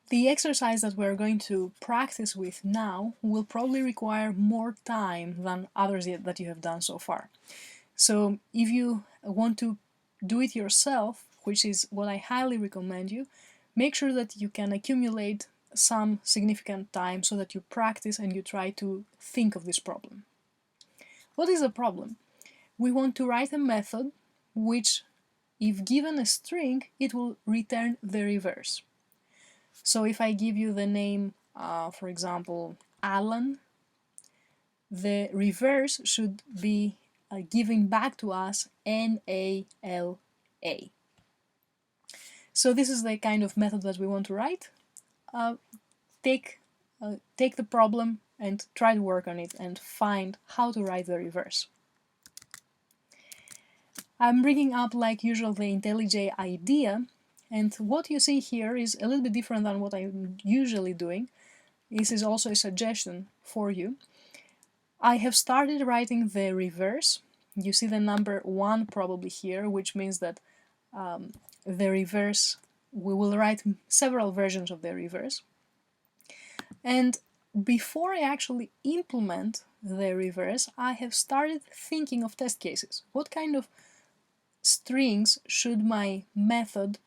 The exercise that we're going to practice with now will probably require more time than others that you have done so far. So if you want to do it yourself, which is what I highly recommend you, make sure that you can accumulate some significant time so that you practice and you try to think of this problem. What is the problem? We want to write a method which, if given a string, it will return the reverse. So if I give you the name, for example, Alan, the reverse should be giving back to us N-A-L-A. So this is the kind of method that we want to write. Take the problem and try to work on it and find how to write the reverse. I'm bringing up, like usual, the IntelliJ IDEA, and what you see here is a little bit different than what I'm usually doing. This is also a suggestion for you. I have started writing the reverse. You see the number 1 probably here, which means that the reverse, we will write several versions of the reverse. And before I actually implement the reverse, I have started thinking of test cases. What kind of strings should my method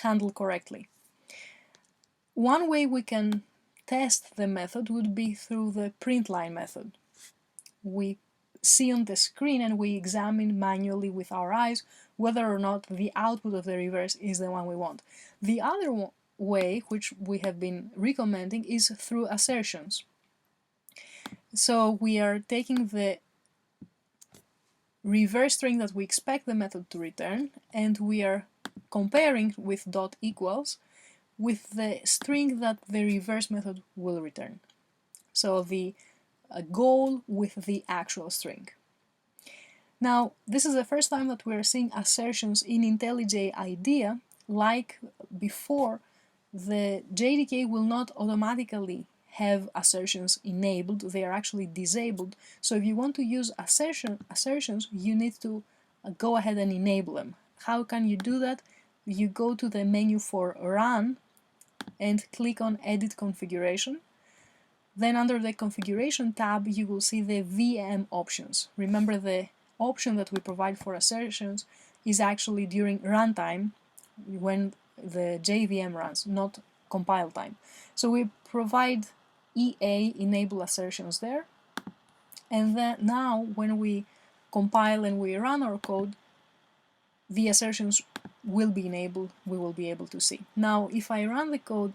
handle correctly? One way we can test the method would be through the printline method. We see on the screen and we examine manually with our eyes whether or not the output of the reverse is the one we want. The other way, which we have been recommending, is through assertions. So we are taking the reverse string that we expect the method to return, and we are comparing with dot equals with the string that the reverse method will return. So the goal with the actual string. Now, this is the first time that we're seeing assertions in IntelliJ IDEA. Like before, the JDK will not automatically have assertions enabled, they are actually disabled. So if you want to use assertions, you need to go ahead and enable them. How can you do that? You go to the menu for Run and click on Edit Configuration. Then under the Configuration tab, you will see the VM options. Remember, the option that we provide for assertions is actually during runtime, when the JVM runs, not compile time. So we provide EA, enable assertions there, and then now when we compile and we run our code, the assertions will be enabled, we will be able to see. Now, if I run the code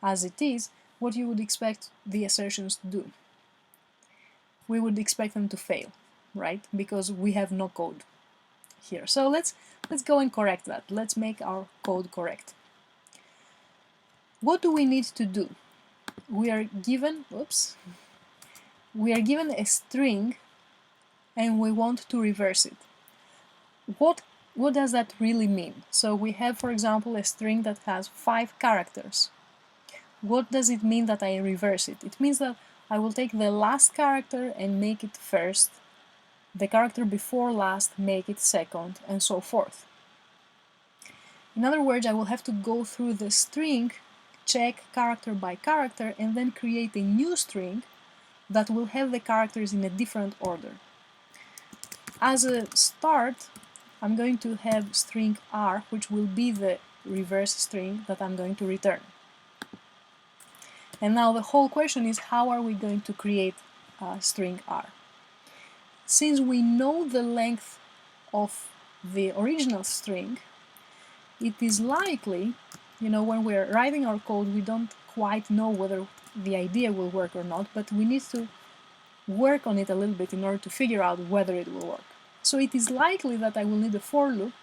as it is, what you would expect the assertions to do? We would expect them to fail, right? Because we have no code here. So let's go and correct that. Let's make our code correct. What do we need to do? We are given, we are given a string and we want to reverse it. What does that really mean? So we have, for example, a string that has 5 characters. What does it mean that I reverse it? It means that I will take the last character and make it first, the character before last make it second, and so forth. In other words, I will have to go through the string, check character by character, and then create a new string that will have the characters in a different order. As a start, I'm going to have string R, which will be the reverse string that I'm going to return. And now the whole question is, how are we going to create string R? Since we know the length of the original string, it is likely, when we're writing our code, we don't quite know whether the idea will work or not, but we need to work on it a little bit in order to figure out whether it will work. So it is likely that I will need a for loop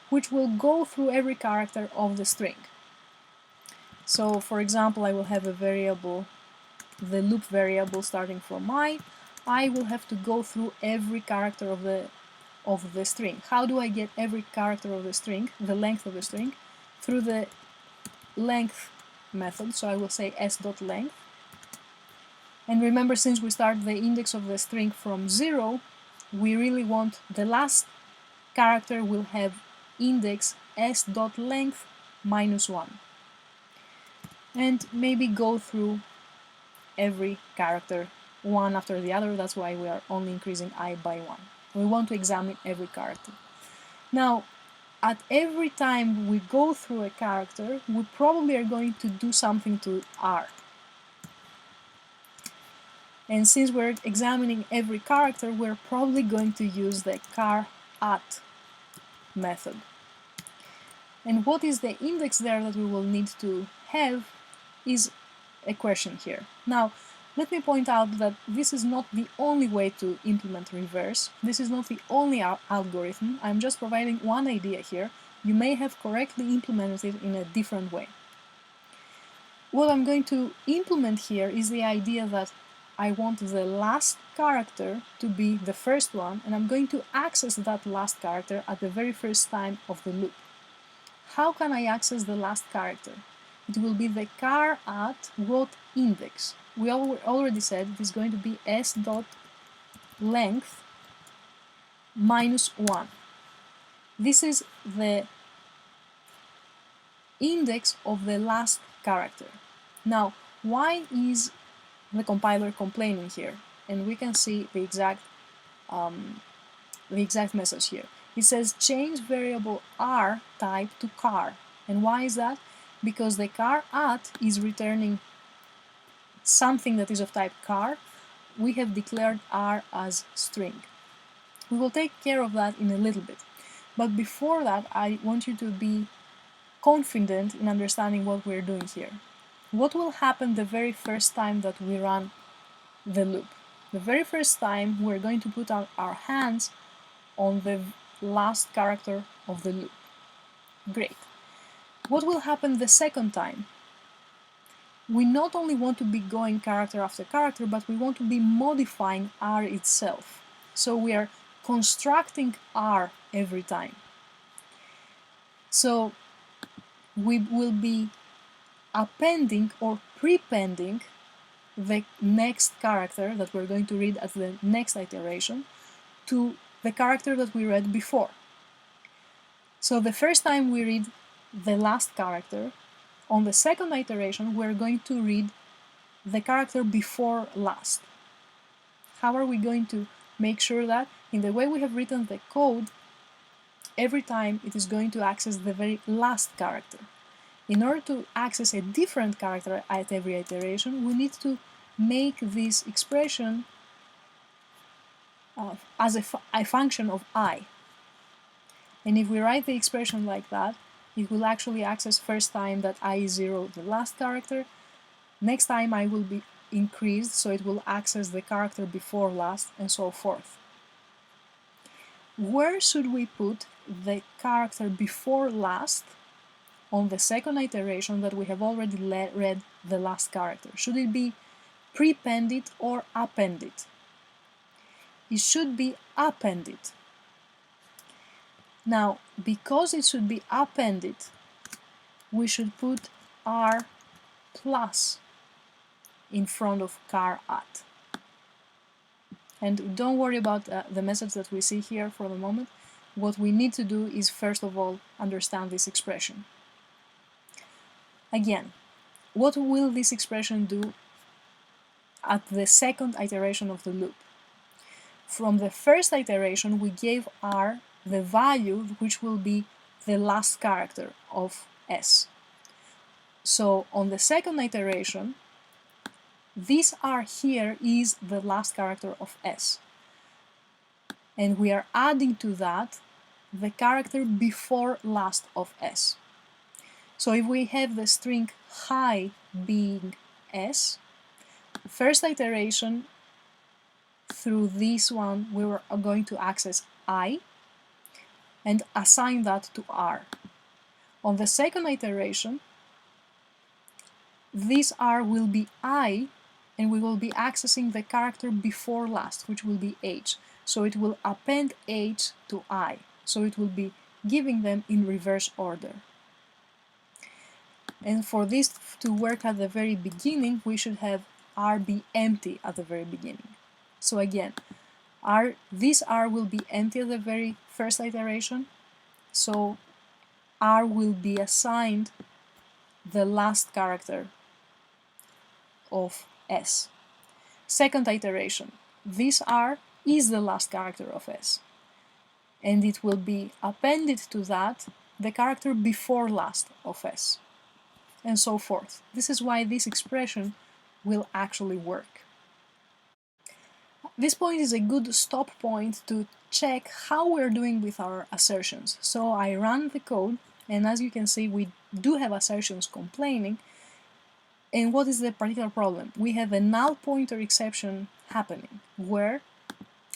which will go through every character of the string. So for example, I will have a variable, the loop variable starting from I will have to go through every character of the string. How do I get every character of the string, the length of the string? Through the length method, so I will say s.length. And remember, since we start the index of the string from 0, we really want the last character will have index s.length -1. and maybe go through every character one after the other. That's why we are only increasing I by 1. We want to examine every character. Now, at every time we go through a character, we probably are going to do something to R. And since we're examining every character, we're probably going to use the char at method. And what is the index there that we will need to have is a question here. Now, let me point out that this is not the only way to implement reverse. This is not the only algorithm. I'm just providing one idea here. You may have correctly implemented it in a different way. What I'm going to implement here is the idea that I want the last character to be the first one, and I'm going to access that last character at the very first time of the loop. How can I access the last character? It will be the char at what index? We already said it is going to be s dot length minus 1. This is the index of the last character. Now, why is the compiler complaining here? And we can see the exact message here. It says change variable r type to char. And why is that? Because the char at is returning something that is of type char. We have declared r as string. We will take care of that in a little bit. But before that, I want you to be confident in understanding what we're doing here. What will happen the very first time that we run the loop? The very first time we're going to put our hands on the last character of the loop. Great. What will happen the second time? We not only want to be going character after character, but we want to be modifying R itself. So we are constructing R every time. So we will be appending or prepending the next character that we're going to read at the next iteration to the character that we read before. So the first time we read the last character, on the second iteration we're going to read the character before last. How are we going to make sure that? In the way we have written the code, every time it is going to access the very last character. In order to access a different character at every iteration, we need to make this expression as a function of I. And if we write the expression like that, it will actually access first time that I is 0, the last character. Next time I will be increased, so it will access the character before last, and so forth. Where should we put the character before last on the second iteration that we have already read the last character? Should it be prepended or appended? It should be appended. Now, because it should be appended, we should put R plus in front of char at. And don't worry about the message that we see here for the moment. What we need to do is first of all understand this expression. Again, what will this expression do at the second iteration of the loop? From the first iteration we gave R the value which will be the last character of S. So on the second iteration, this R here is the last character of S. And we are adding to that the character before last of S. So if we have the string hi being S, first iteration through this one we are going to access I and assign that to R. On the second iteration, this R will be I, and we will be accessing the character before last, which will be H. So it will append H to I. So it will be giving them in reverse order. And for this to work at the very beginning, we should have R be empty at the very beginning. So again, this R will be empty at the very first iteration, so R will be assigned the last character of s. Second iteration, this r is the last character of s, and it will be appended to that the character before last of s, and so forth. This is why this expression will actually work. This point is a good stop point to check how we're doing with our assertions. So I run the code, and as you can see, we do have assertions complaining. And what is the particular problem? We have a null pointer exception happening, where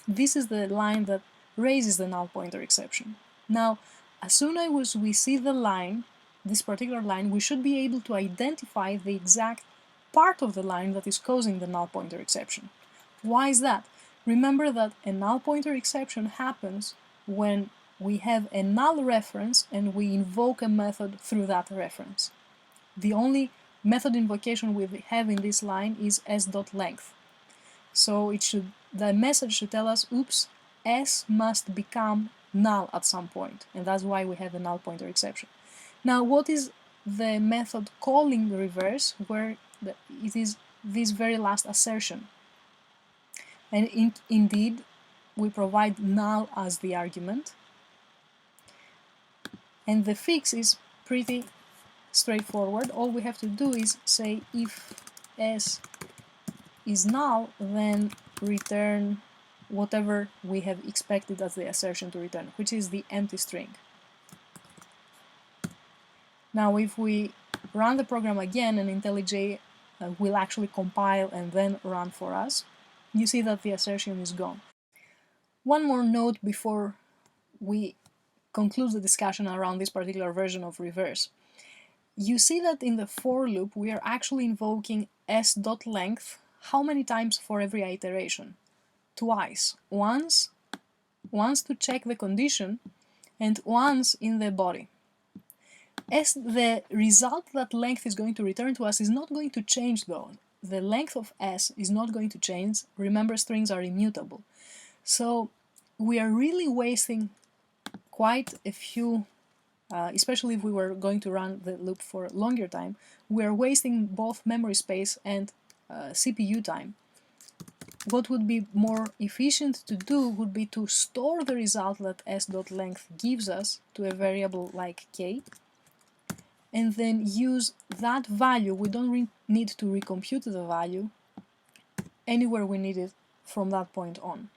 this is the line that raises the null pointer exception. Now, as soon as we see the line, this particular line, we should be able to identify the exact part of the line that is causing the null pointer exception. Why is that? Remember that a null pointer exception happens when we have a null reference and we invoke a method through that reference. The only method invocation we have in this line is s.length. So the message should tell us, oops, s must become null at some point, and that's why we have a null pointer exception. Now, what is the method calling reverse, where it is this very last assertion? And indeed, we provide null as the argument, and the fix is pretty straightforward. All we have to do is say if s is null, then return whatever we have expected as the assertion to return, which is the empty string. Now, if we run the program again, and IntelliJ will actually compile and then run for us, you see that the assertion is gone. One more note before we conclude the discussion around this particular version of reverse. You see that in the for loop we are actually invoking s.length how many times for every iteration? Twice. Once to check the condition, and once in the body. As the result that length is going to return to us is not going to change though. The length of s is not going to change. Remember, strings are immutable. So we are really wasting quite a few, especially if we were going to run the loop for a longer time, we are wasting both memory space and CPU time. What would be more efficient to do would be to store the result that s.length gives us to a variable like k, and then use that value. We don't need to recompute the value anywhere we need it from that point on.